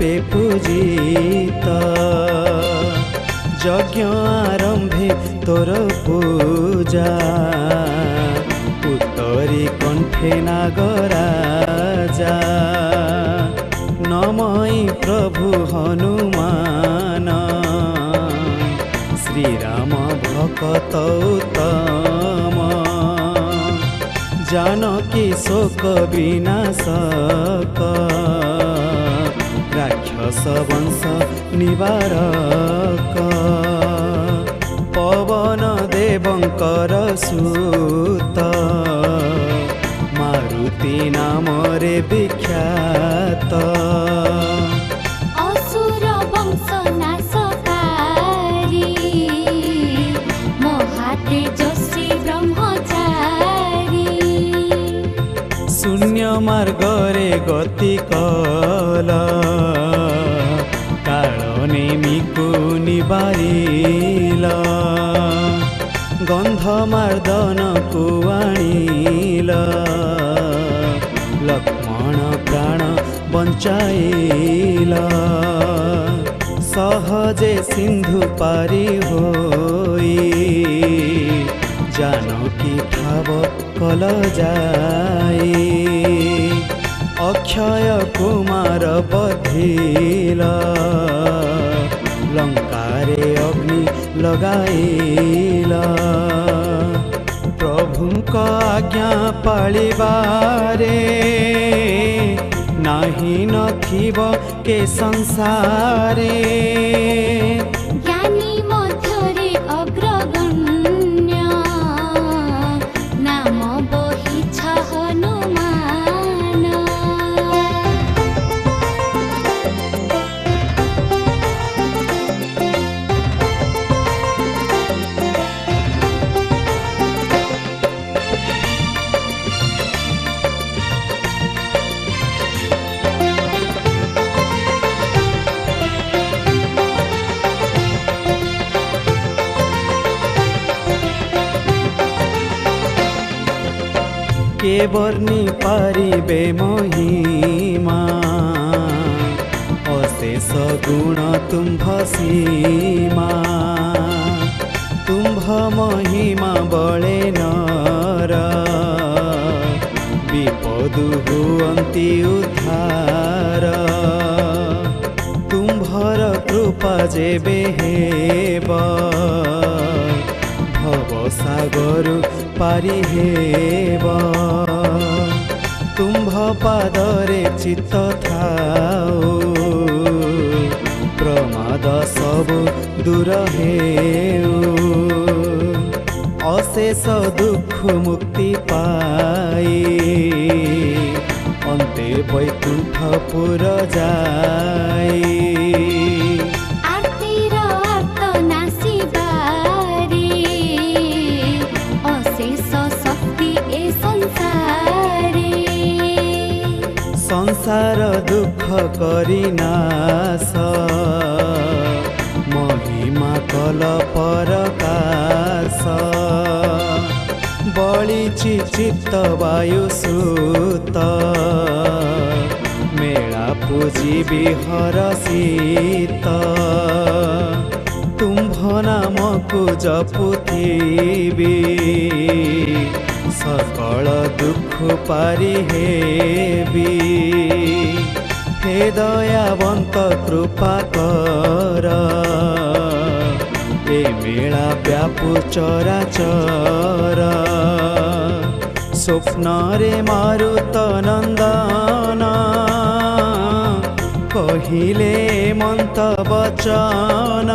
रूपे पूजित यज्ञ आरंभे तोर पूजा उत्तरी कंठे नागराजा नमई प्रभु हनुमान श्रीराम भक्त उत्तम जानकी शोक विनाशक राक्षस वंश निवारक पवन देवंकर सुत मारुति नाम रे विख्यात असुर वंश नाशकारी महातेजस्वी ब्रह्मचारी शून्य मार्ग रे गति कल काल नेमिकु निबारिल गंधमार्दन को आनिल लक्ष्मण प्राण बंचाइल सहजे सिंधु पारी होई जानकी ठाव कल जाई अक्षय कुमार बधिल लंकारे अग्नि लगाइल प्रभुक आज्ञा पालिबारे नाही नथिब के संसारे ज्ञानी मध्यरे अग्रगण्य नाम बहिछ हनुमान के वर्णी पारिबे महिमा अशेष गुण तुम्भ सीमा तुम्भ महिमा बळे नर विपदु हुअन्ति उद्धार तुम्भर कृपा जेबे हेब भव सागर पारी हेब तुम्भ पादरे चित्त थाओ प्रमाद सब दूर हेउ अशेष दुख मुक्ति पाई अन्ते वैकुंठपुर जाई संसार दुख करी नाश महिमा कल परकाश बलिछि चित्त वायु सुत मेला पूजी हरषित तुम्भ नाम को जपुथिबी सकल दुख पारी हेबी हे दयावंत कृपा कर ए मेला व्यापु चराचर स्वप्न रे मारुत नंदन कहिले मंत वचन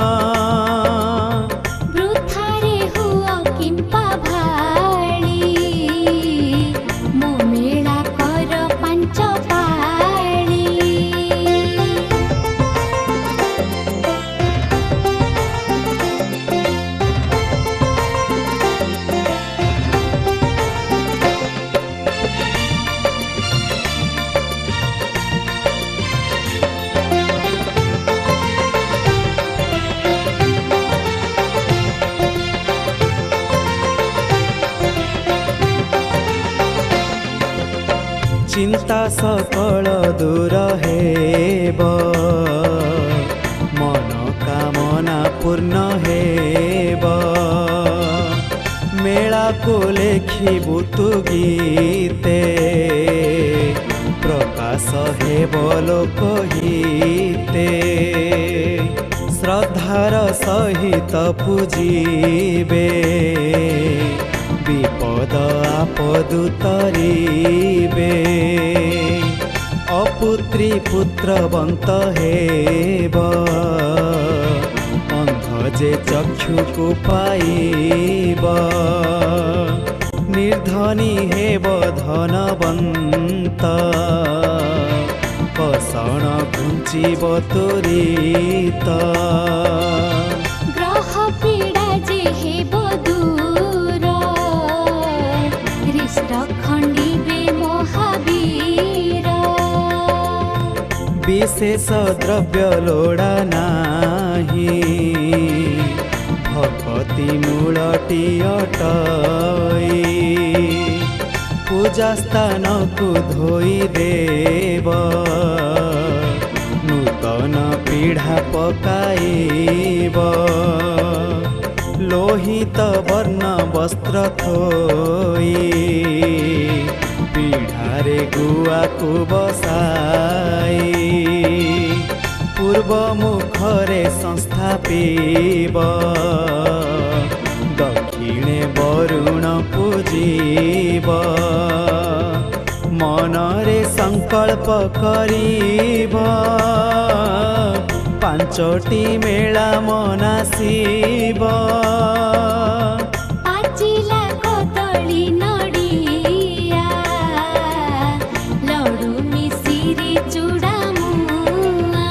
सकल दूर हेब मन कामना पूर्ण हेब मेला को लेखिबु तु गीते प्रकाश हेब लोक हिते श्रद्धार सहित पूजिबे विपद आपदु तरिबे अपुत्री पुत्रवंत हेब अंध जे चक्षुकु पाइब निर्धनी हेब धनवंत कषण घुंचिब तुरीत ग्रह पीड़ा जे हेब दूर हृष्ट खंडिबे महावीर विशेष द्रव्य लोड़ा नाही भक्ति मूलटी अटई पूजा स्थान को धोई देव नूतन पीढ़ा पकाइब लोहित वर्ण वस्त्र थोई पीढ़ारे गुआ को बसाई पूर्व मुखरे संस्थापिब दक्षिणे वरुण पूजिब मनरे संकल्प करिब पांचटी मेला मनासिब पाचिला कदली नडिया लडु मिसिरी चुडामुआ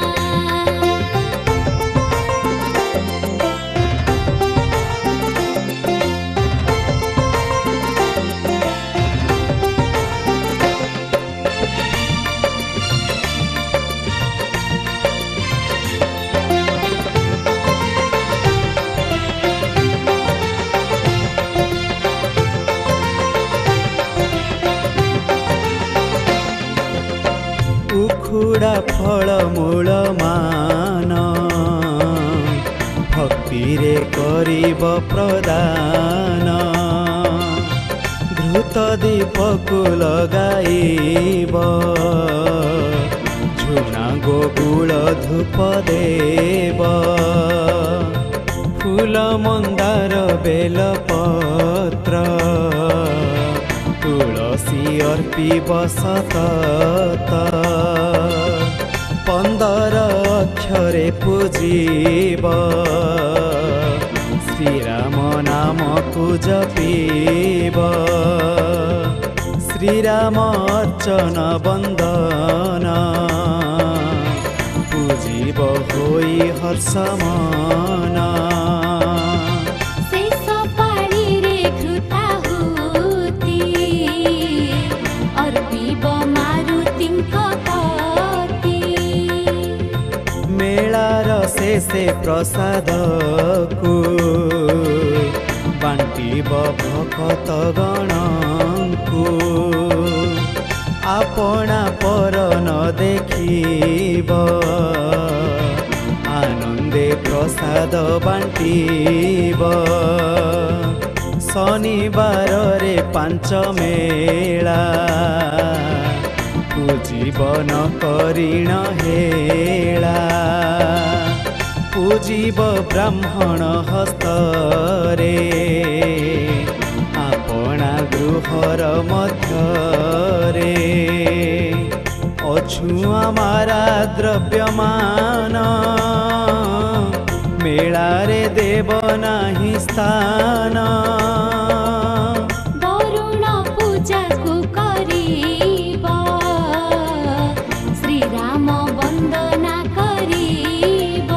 उखुड़ा फल मूल मान भक्ति रे करिब प्रदान घृत दीप को लगाइब झुना गोकुल धूप देव फूल मंदार बेल पत्र तुलसी अर्पिब सतत 15 अक्षरे पूजिब श्रीराम नाम को जपिब श्रीराम अर्चन वंदन पूजिब होई हर्षमन शेष पाळी रे घृताहुति अर्पिब मारुतिंक पति मेलार शेषे प्रसाद को बांटिब भक्त गणको आपना पर न देखिब आनंदे प्रसाद बांटिब शनिवार रे 5 मेला पूजिब न करिण हेला पूजिब ब्राह्मण हस्तरे आपना गृहर मध्यरे अछुआ मारा द्रव्यमान मेलारे देव नाही स्थान वरुण पूजा को करिब श्रीराम वंदना करिब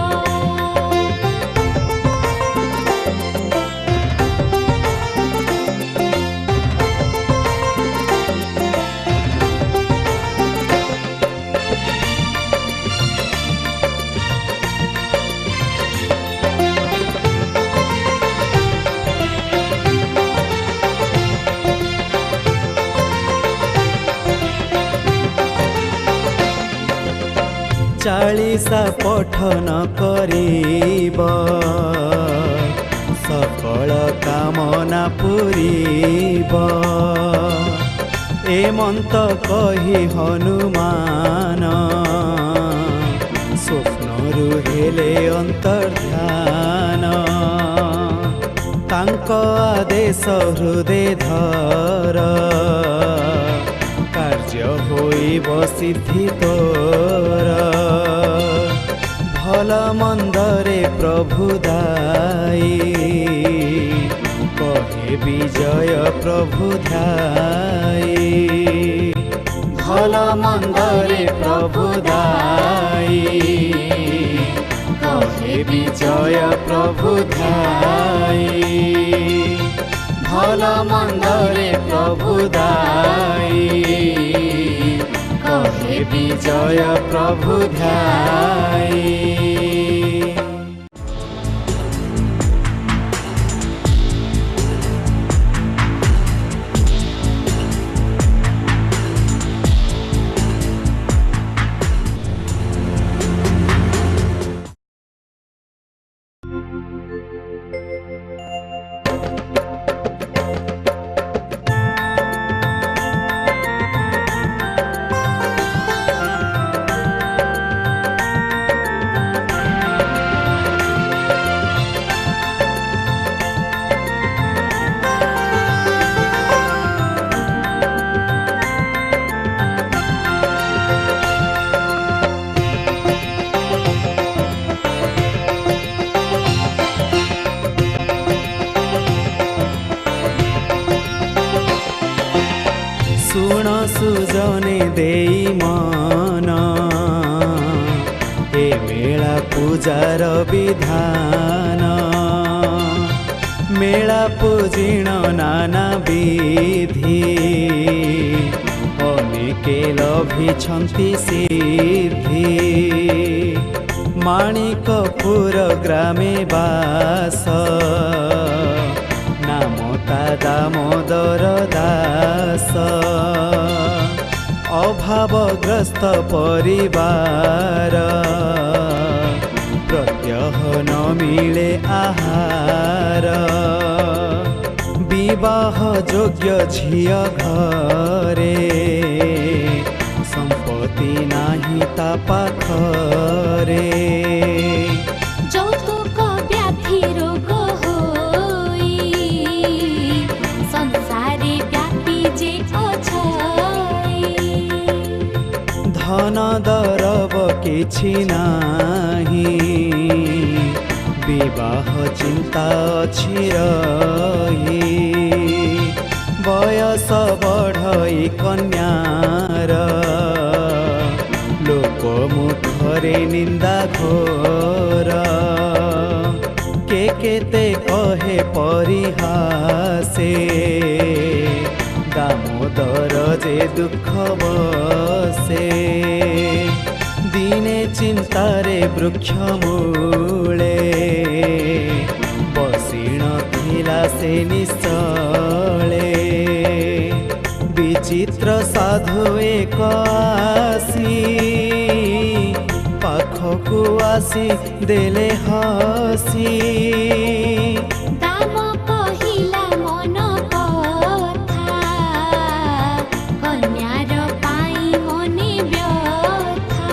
चालीसा पठन करिब सकल कामना पूरीब एमंत कही हनुमान स्वप्नरु हेले अंतर्ध्यान तांक आदेश हृदय धर कार्य होइब सिद्धि तोर भल मंदरे प्रभु दाई कहे विजय प्रभु ध्याई भल मंदरे प्रभु दाई कहे विजय प्रभु ध्याई भल मंदरे प्रभु दाई कहे विजय प्रभु ध्याई। सुण सुजने देई मन ए मेला पूजार विधान मेला पूजिण नाना विधि अनेके लभिछन्ति सिद्धि माणिकपुर ग्रामे बास नामता दामोदर दास अभावग्रस्त परिवार प्रत्यह न मिले आहार विवाह योग्य झिया घरे संपत्ति नाही ता पाखरे যৌতুক ব্যাধি রোগ হই সংসারে ব্যাপী যে অছই धन दरब किछि नाही विवाह चिंता अछि रही बयस बढ़ई कन्यार लोक मुखरे निंदा घोर के केते कहे परिहासे दामोदर जे दुख बसे दिने चिंतारे वृक्ष मूले बसीण थिला से निश्चले विचित्र साधु एक आसी पाखकु आसी देले हसी দাম কহিলা মন কথা কন্যার পাই মনে ব্যথা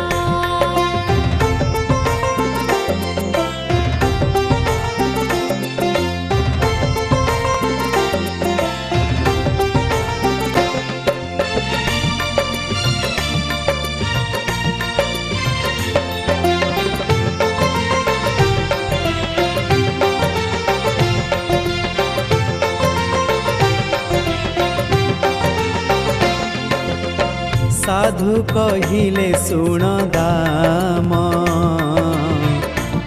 साधु कहिले सुण दाम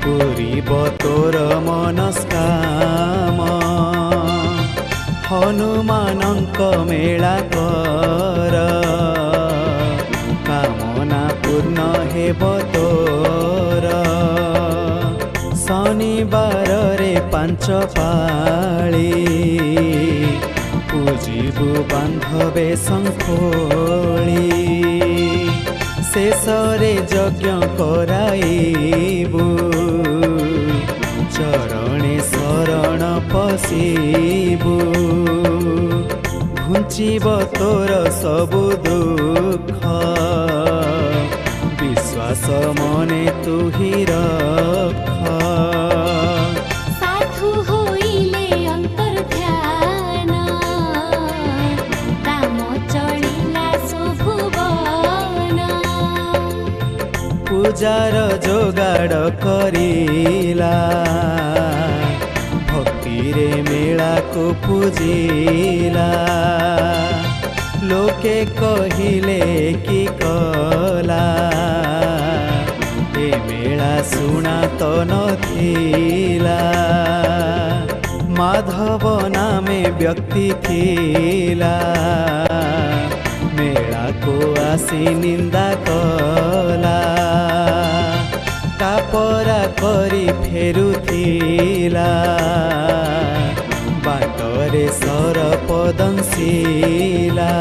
पूरीब तोर मनस्काम हनुमानंक मेला कर कामना पूर्ण हेब तोर शनिवार रे 5 पाळी पूजिबु बांधवे संखोली शेषरे यज्ञ कराइबु चरणे शरण पशिबु घुंचिब तोर सबु दुख विश्वास मने तू ही रख साधु होइले अंतर ध्यान दाम चढ़िला सुभुवन पूजार जोगाड़ करिला भक्ति रे मेला को पूजिला लोके कहिले कि कला ए मेला सुना तो नथिला माधव नामे व्यक्ति थिला मेला को आसी निंदा कला कापरा करी फेरुथिला बाटरे सरप दंशिला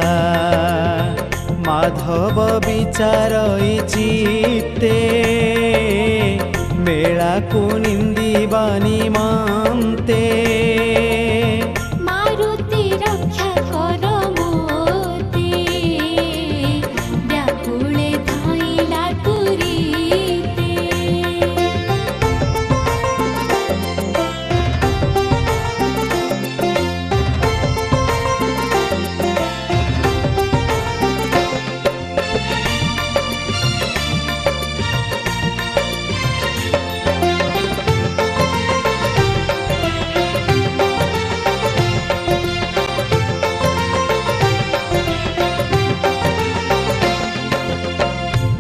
माधव विचार चित्ते मेला को निंदिबा निमन्ते मारुति रक्षा कर मोते व्याकुले धाइला तुरीते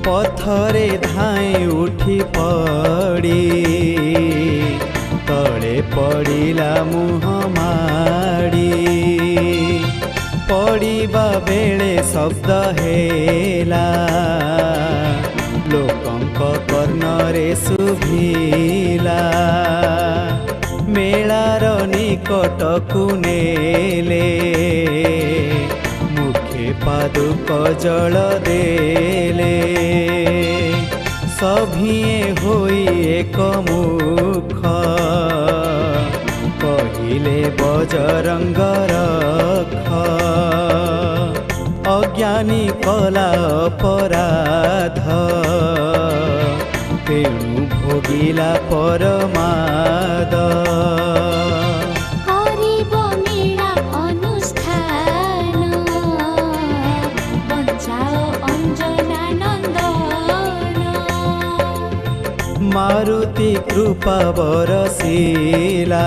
पथरे धाई उठी पड़ी तले पड़िला मुह माड़ी पड़िबा बेले शब्द हेला लोकंक कर्णरे शुभिला मेलार निकटकु नेले मुखे पादुक जल देले सभिए होई एक मुख कहिले बजरंग रख अज्ञानी कला अपराध तेणु भोगिला परमाद करिब मेला अनुष्ठान बचाओ अंजना नंदन मारुति कृपा बरसिला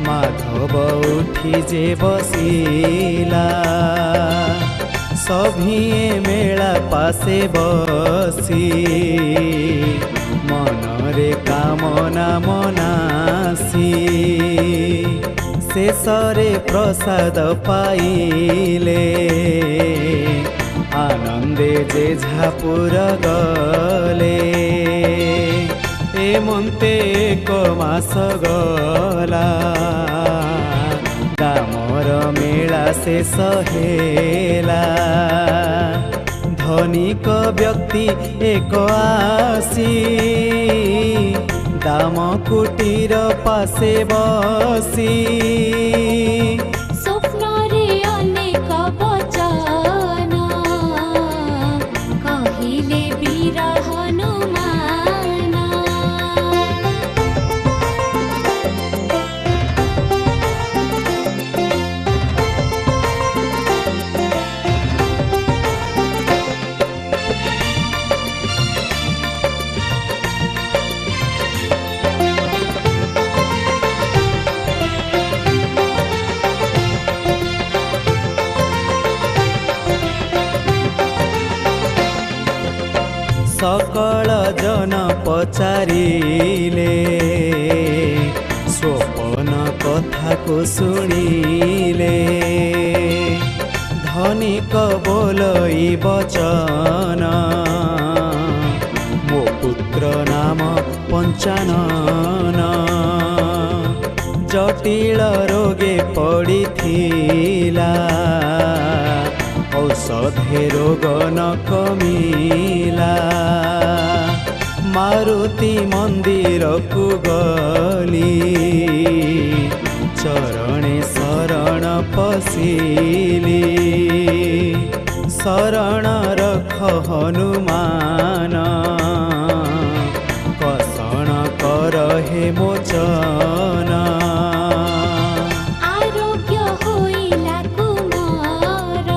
माधव उठी जे बसिला सभिए मेला पासे बसी मनरे कामना मनासी शेषरे प्रसाद पाइले आनंदे जे झापुर गले एमन्ते एक मास गला दामर मेला शेष हेला धनिक व्यक्ति एक आसी दाम कुटीर पासे बसी स्वप्नरे अनेक वचन कहिले वीर हनुमान सकल जन पचारिले स्वपन कथा को शुणिले धनिक बोलई बचन मो पुत्र नाम पंचानन जटिल रोगे पड़िथिला औष औषधे रोग न कमिला मारुति मंदिर को गली चरणे शरण पशिली शरण रख हनुमान कषण कर हे मोचन आरोग्य होइला कुमार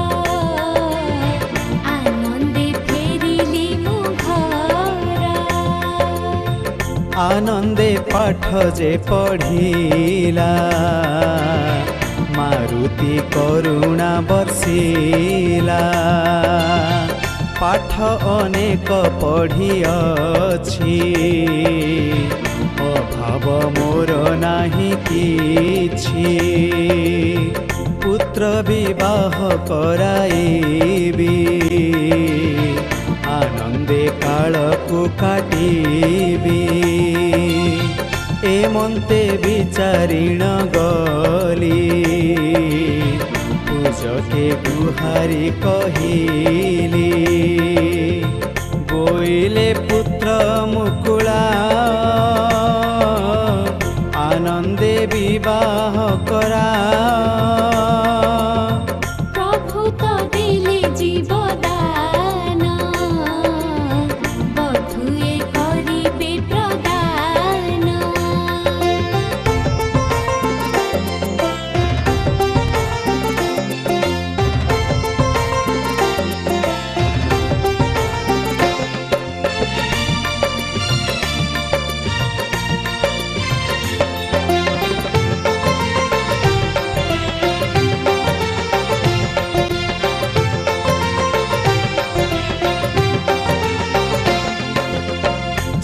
आनंदे फेरिली मु घर आनंदे पाठ जे पढ़िला मारुति करुणा बर्षिला पाठ अनेक पढ़िअछि अभाव मोर नाही किछि पुत्र विवाह कराइबी आनंदे काल को काटिबी एमंते विचारिण गली पूजके गुहारी कहिली बोइले पुत्र मुकुला आनंदे विवाह करा प्रभु तो दिले जीवदान बधुए करिबे प्रदान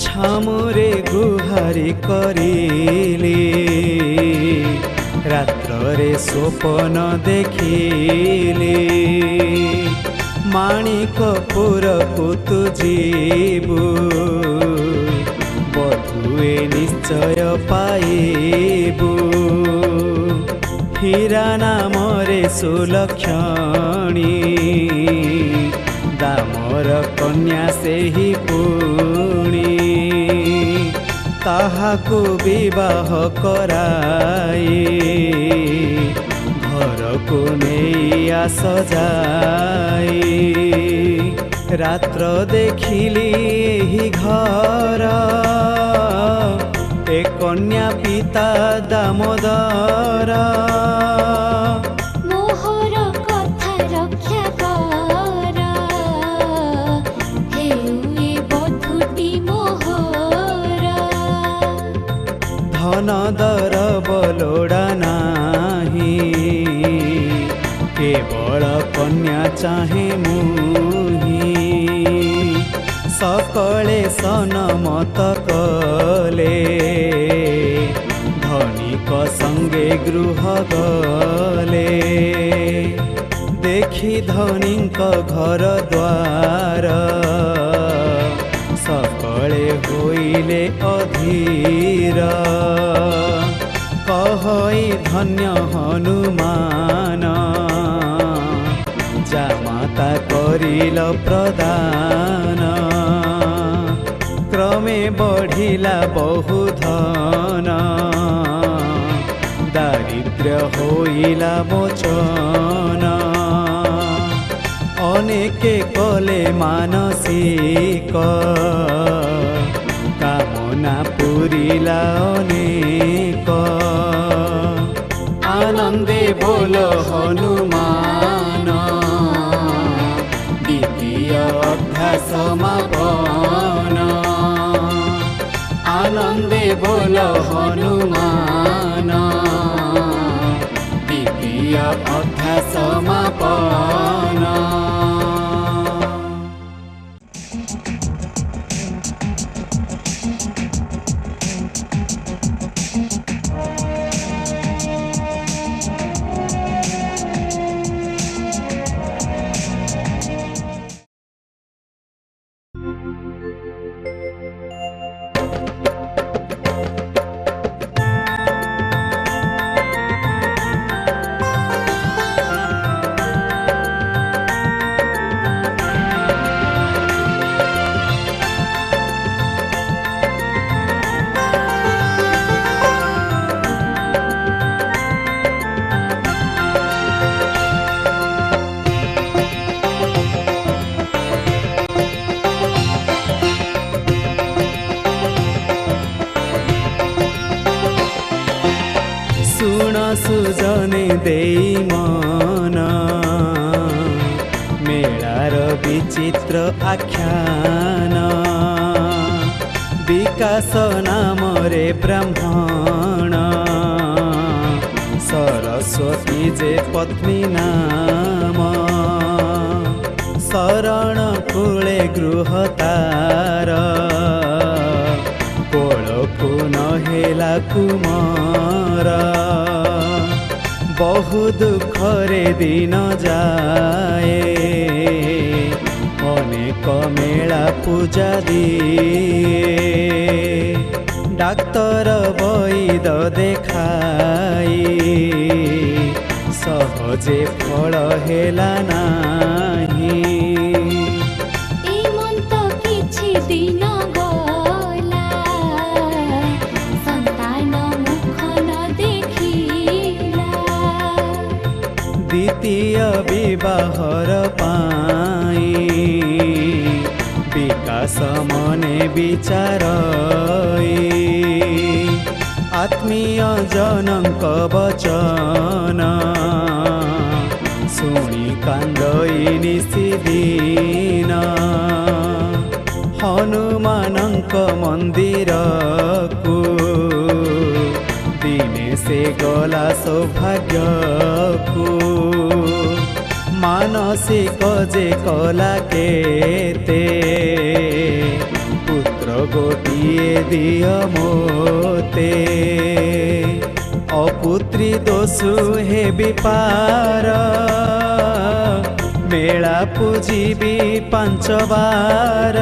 छामुरे गुहारी करिली रात्रे स्वप्न देखिली माणिकपुर को तु जीबू बधुए निश्चय पाइबू हीरा नामरे सुलक्षणी दामर कन्या से ही पुणी ताहाकु विवाह कराई घर को नहीं आस जाई रात्र देखिली ही घर ए कन्या पिता दामोदर मोहर कथा रक्षा कर हेउए बधुटी मोहर धन दर बलोड़ा नाही केवल कन्या चाहे मुही सकले सनमत कले धनिक संगे गृह गले देखी धनिक घर द्वार सकले होइले अधीर कहई धन्य हनुमान जामाता करिल प्रदान क्रमे बढ़िला बहु धन दारिद्र्य होइला मोचन अनेके कले मानसिक कामना पूरिला अनेक आनंदे बोल हनुमान द्वितीय अध्याय समापन आनंदे बोल हनुमान द्वितीय अध्याय समापन सुजने देई मन मेलार विचित्र आख्यान विकास नाम रे ब्राह्मण सरस्वती जे पत्नी नाम शरण कूले गृहतार कोलकु नहेला कुमार बहु दुखरे दिन जाए अनेक मेला पूजा दिए डाक्तर वैद देखाई सहजे फल हेला नाही एमंत किछि दिन गला संतान मुख न देखिला द्वितीय विवाहर पाई विकास मने विचारई आत्मीय जनक वचन शुणी कांदई निशिदिन हनुमानक मंदिर को दिने से गला सौभाग्य को मानसिक जे कला केते पुत्र गोटिए दिय मोते अपुत्री दोषु हे विपार मेला पूजिबी 5 बार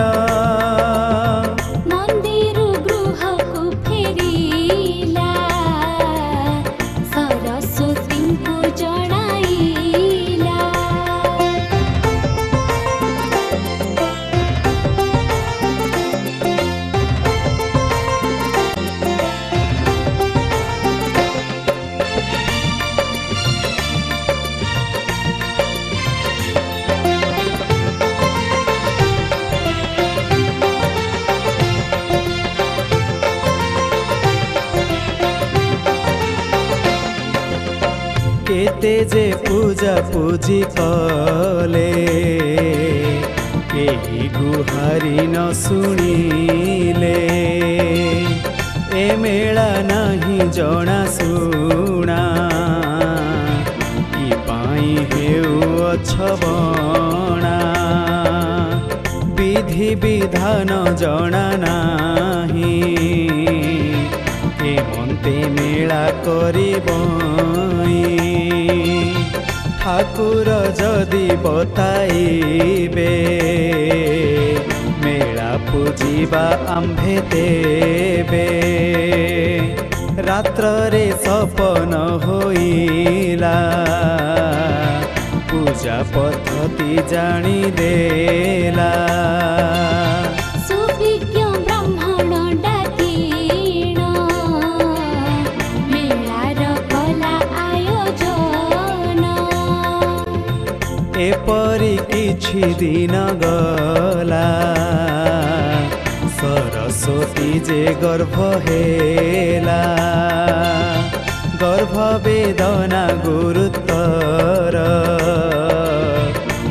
मंदिर गृह को फेरिला सरस्वती को जणाइला केते जे पूजा पूजी कले केही गुहारी न शुणिले ए मेला नहीं जଣା शुणा कि पाई हेउ अछबणा विधि विधान जଣା नाही हेमंते मेला करिबई ठाकुर जदि बताइबे मेला पूजिबा आम्भे देबे रात्र रे सपन होइला पूजा पद्धति जानी देला सुविज्ञ ब्राह्मण डाकिण मेलार कला आयोजन एपरि किछि दिन गला सरस्वती जे गर्भ हेला गर्भ वेदना गुरुतर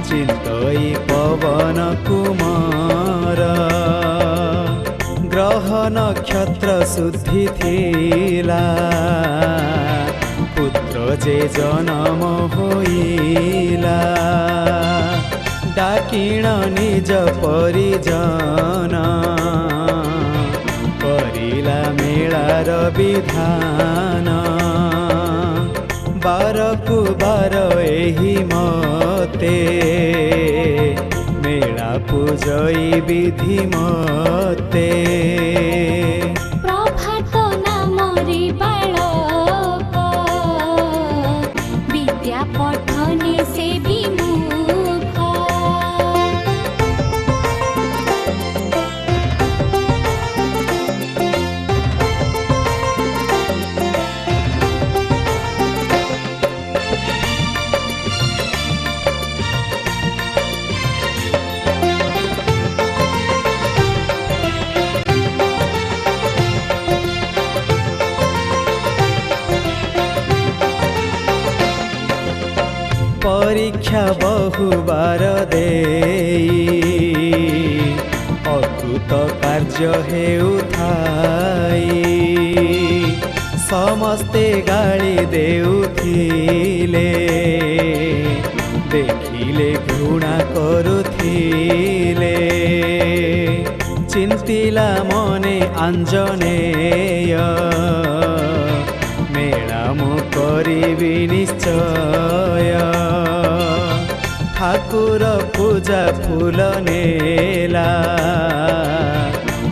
चिन्तई पवन कुमार ग्रह नक्षत्र शुद्धि थिला पुत्र जे जन्म होइला डाकिण निज परिजन करिला मेलार विधान बारकु बार एही मते मेला पूजई विधि मते प्रभात नाम रे बालक विद्या पठने से विमुख परीक्षा बहुबार देई अद्भुत कार्य हेउथाई समस्ते गाली देउथिले देखिले घृणा करुथिले चिंतिला मने आंजनेय मेला मु करिबि निश्चय ठाकुर पूजा फूल नेला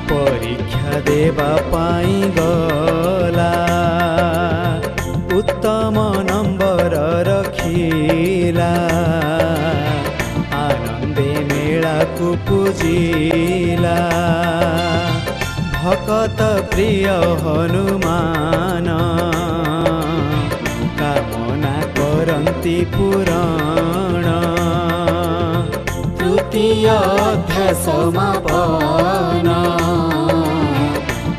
परीक्षा देवा पाई गला उत्तम नंबर रखिला आनंदे मेला को पूजिला भकत प्रिय हनुमान कामना करन्ति पुराण तृतीय अध्याय समापन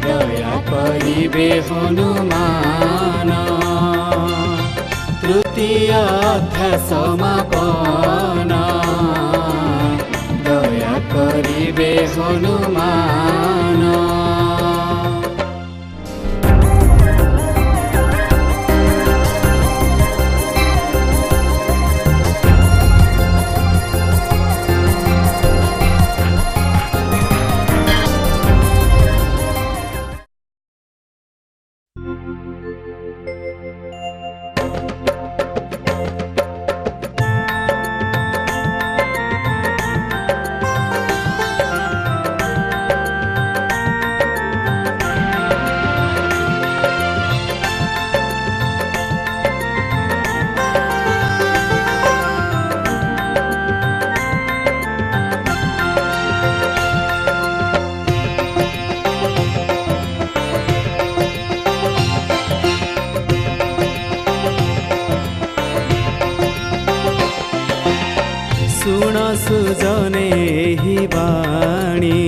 दया करिबे हनुमान तृतीय अध्याय समापन दया करिबे हनुमान। सुन सुजने ही वाणी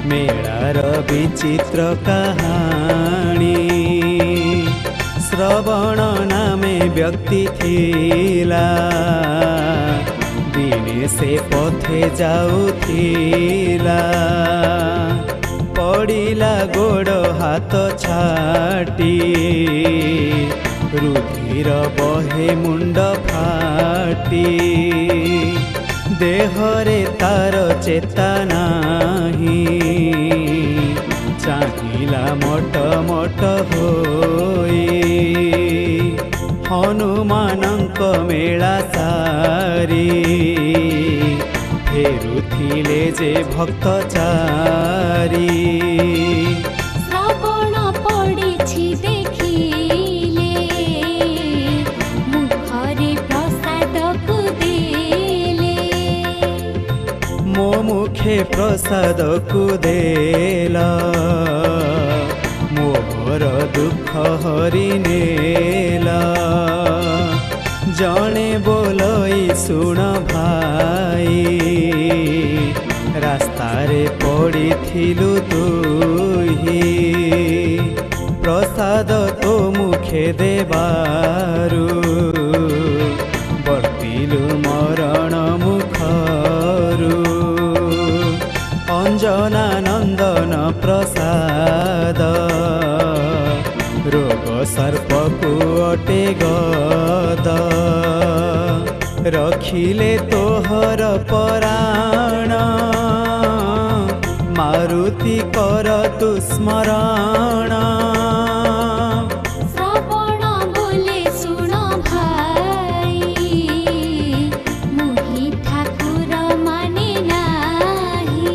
मेलार विचित्र कहानी श्रवण नामे व्यक्ति थिला दिने से पथे जाउथिला पड़िला गोड़ हाथ छाटी रुधिर बहे मुंड फाटी देहरे तार चेता नाही चाहिला मट मट होई हनुमानंक मेला सारी फेरुथिले जे भक्तचारी श्रवण पड़िछि देखिले मुखरे प्रसाद को देले मो मुखे प्रसाद को देला मोर दुख हरि नेला जने बोलई सुन भाई रास्तारे पड़िथिलु तुही प्रसाद तो मुखे देबारु वर्तिलु मरण मुखरु अंजना नंदन प्रसाद रोग सर्प को अटे गद रखिले तोहर पराण मारुति कर तु स्मरण श्रवण बोले सुन भाई मुहि ठाकुर माने नाही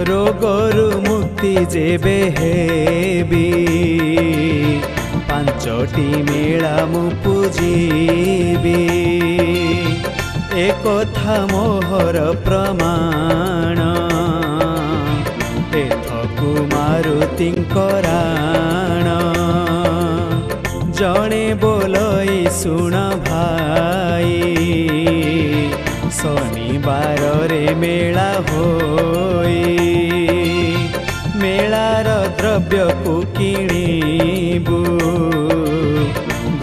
रोगरु मुक्ति जेबे हेबी पांचटी मेला मु पूजिबी एकथा मोहर प्रमाण एथकु मारुतिंकराण जणे बोलई शुण भाई शनिवार रे मेला होई मेलार द्रव्य को किणीबू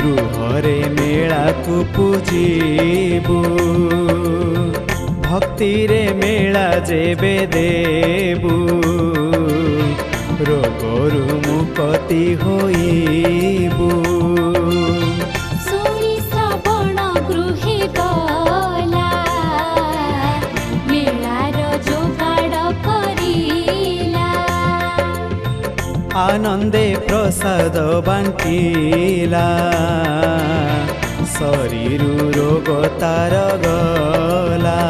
गृहरे मेला को पूजीबू भक्ति रे मेला जेबे देबू रोगरु मुक्ति होइबू सुनी श्रवण गृहे गला मेलार जोगाड़ करिला आनंदे प्रसाद बांटिला शरीर रोग तार गला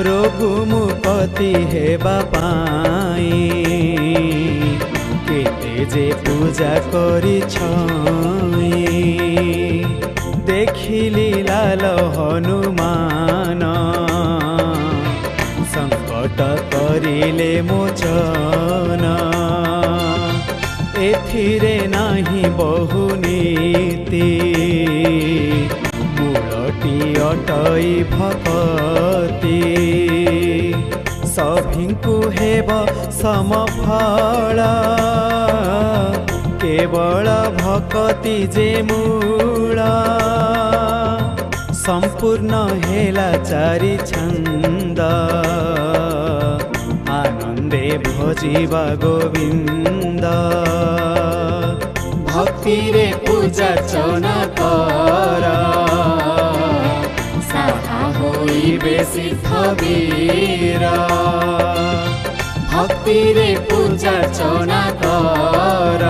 रोग मुक्ति हेबा पाई केते जे पूजा करी देखिली लाल हनुमान संकट करिले मोचन एथिरे नाही बहुनीति मूलटी अटई भक्ति सभिंकु हेब समफल केवल भक्ति जे मूल संपूर्ण हेला चारि छंद आनंदे भजिबा गोविंद भक्ति रे पूजा चना कर साहा होइबे सिद्ध वीर भक्ति रे पूजा चना कर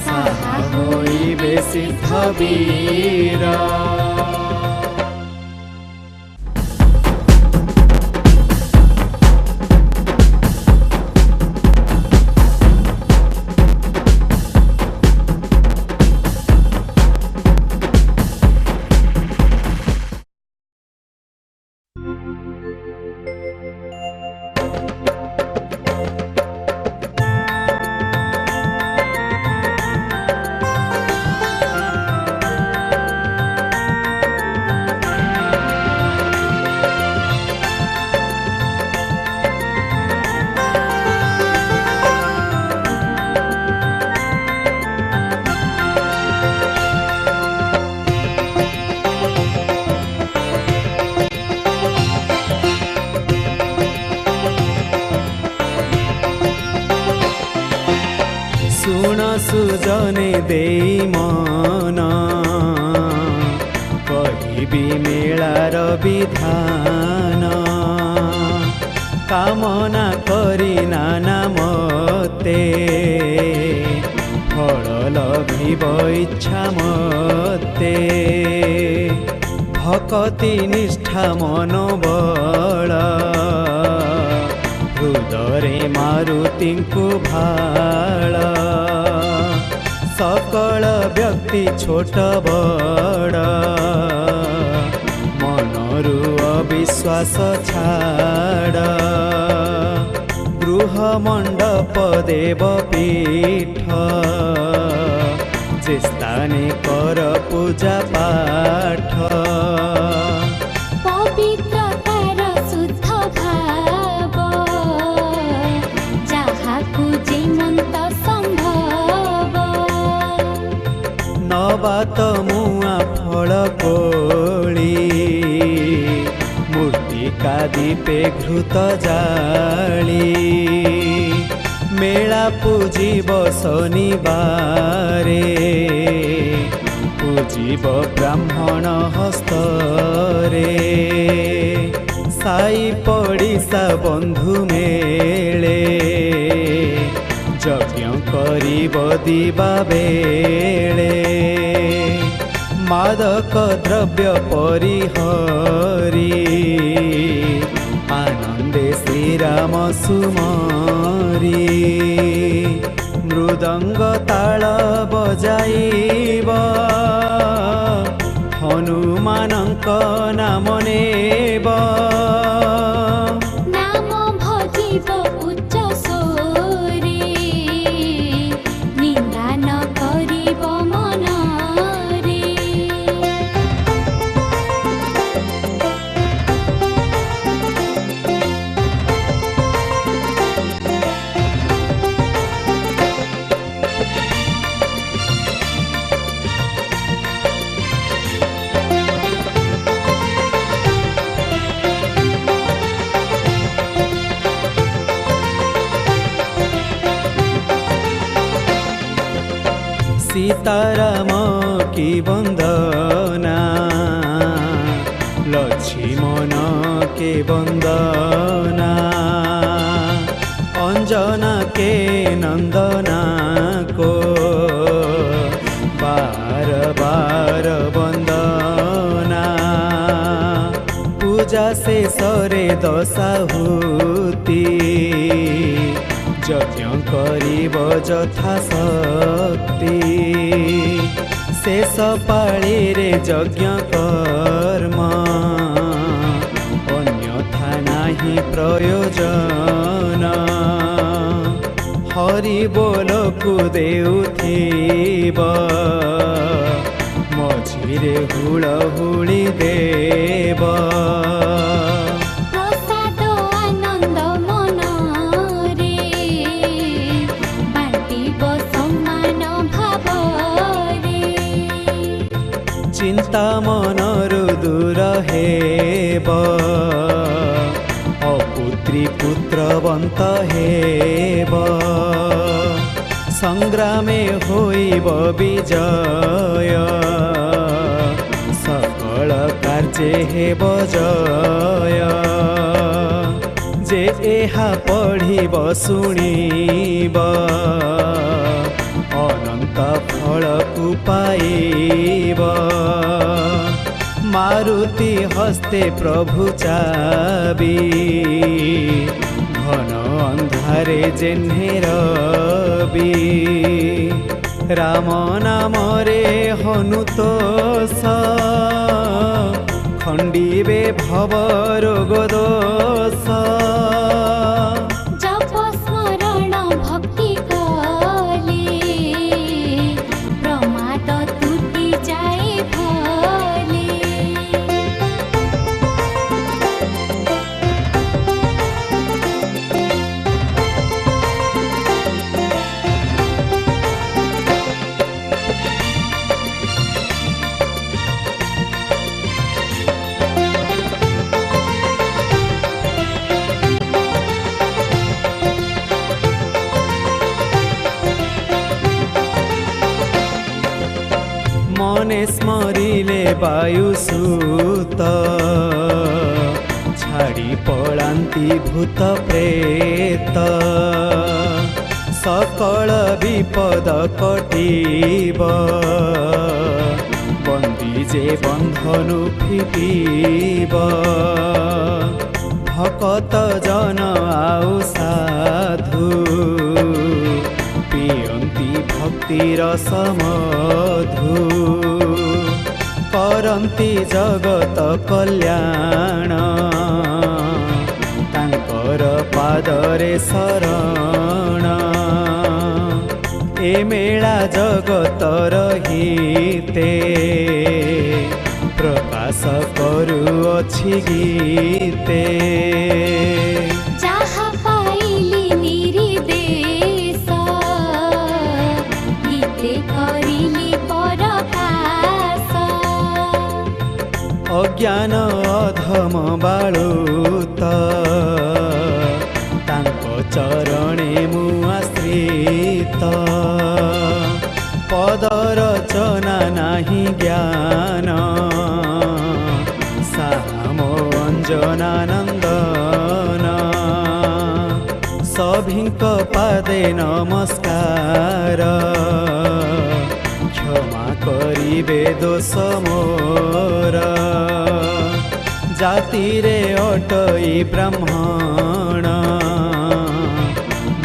साहा होइबे सिद्ध वीर सुजने देई मन कहिबी मेलार विधान कामना करी नाना मते फल लभिब इच्छा मते भक्ति निष्ठा मनोबल हृदरे मारुतिंकु भाळ सकल व्यक्ति छोट बड़ मनरु अविश्वास छाड़ गृह मंडप देव पीठ जे स्थाने कर पूजा पाठ पवित्रतार शुद्ध भाव जाहाकु जेमंत नबात मुआ फल कोली मूर्तिका दीपे घृत जाली मेला पूजिब शनिबारे पूजिब ब्राह्मण हस्तरे साई पड़िसा बंधु मेले यज्ञ करिब दिवा बेले मादक द्रव्य परिहरी आनंदे श्रीराम सुमरी मृदंग ताल बजाइब हनुमान ତାଙ୍କ ନାମ ନେବ ନାମ ଭଜିବ ଉଚ୍ଚ ସ୍ୱରେ ନିନ୍ଦା ନ କରିବ ମନରେ सीताराम की वंदना लक्ष्मण के वंदना अंजना के नंदना को बार बार वंदना पूजा से सरे दशाहुति यज्ञ करिब यथा शक्ति शेष पाळी रे यज्ञ कर्म अन्यथा नाही प्रयोजन हरि बोलकु देउथिब मझिरे हुळहुळी देव प्रसाद आनंद मनरे बांटिब सम्मान भावरे चिंता मनरु दूर हेब अपुत्री पुत्रवंत हेब संग्रामे होइब विजय सकल कार्ये हेब जय जे एहा पढ़िब शुणिब अनंत फलकु पाइब मारुति हस्ते प्रभु चाबी घन अंधारे जेन्हे रवि राम नाम रे हनुतोष खंडिबे भव रोग दोष जप स्मरण भक्ति कले प्रमाद तुटी जाए भले मने स्मरिले वायुसूत छाड़ी पलांती भूत प्रेत सकल विपद कटिब बंदी जे बंधनु फिटिब भकत जन आउ साधु पियंती भक्तिर समधु करंती जगत कल्याण तांकर पादरे शरण ए मेला जगतर हिते प्रकाश करुअछि गीते जहाँ पाइली निर्देश गीते करिली परकाश अज्ञान अधम बाळुत तांको चरणे मु आश्रित पदरचना नाही ज्ञान सामो अंजनानंदन सभिंक पादे नमस्कार क्षमा करिबे दोष मोर जाति रे अटई ब्राह्मण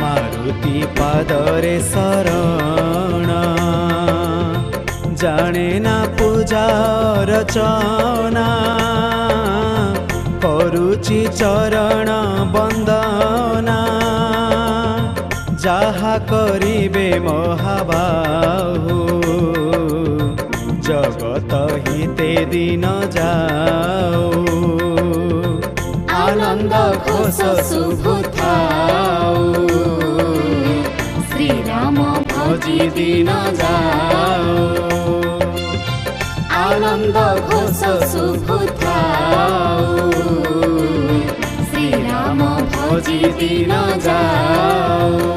मारुति पादरे शरण जाने ना ପୂଜା ରଚନା କରୁଛି ଚରଣ ବନ୍ଦନା ଯାହା କରିବେ ମହାବାହୁ ଜଗତ ହିତେ ଦିନ ଯାଉ आनंद घोष शुभुथाऊ श्री राम भजी दिन जाऊ आनंद घोष शुभुथाऊ श्री राम भजी दिन जाऊ।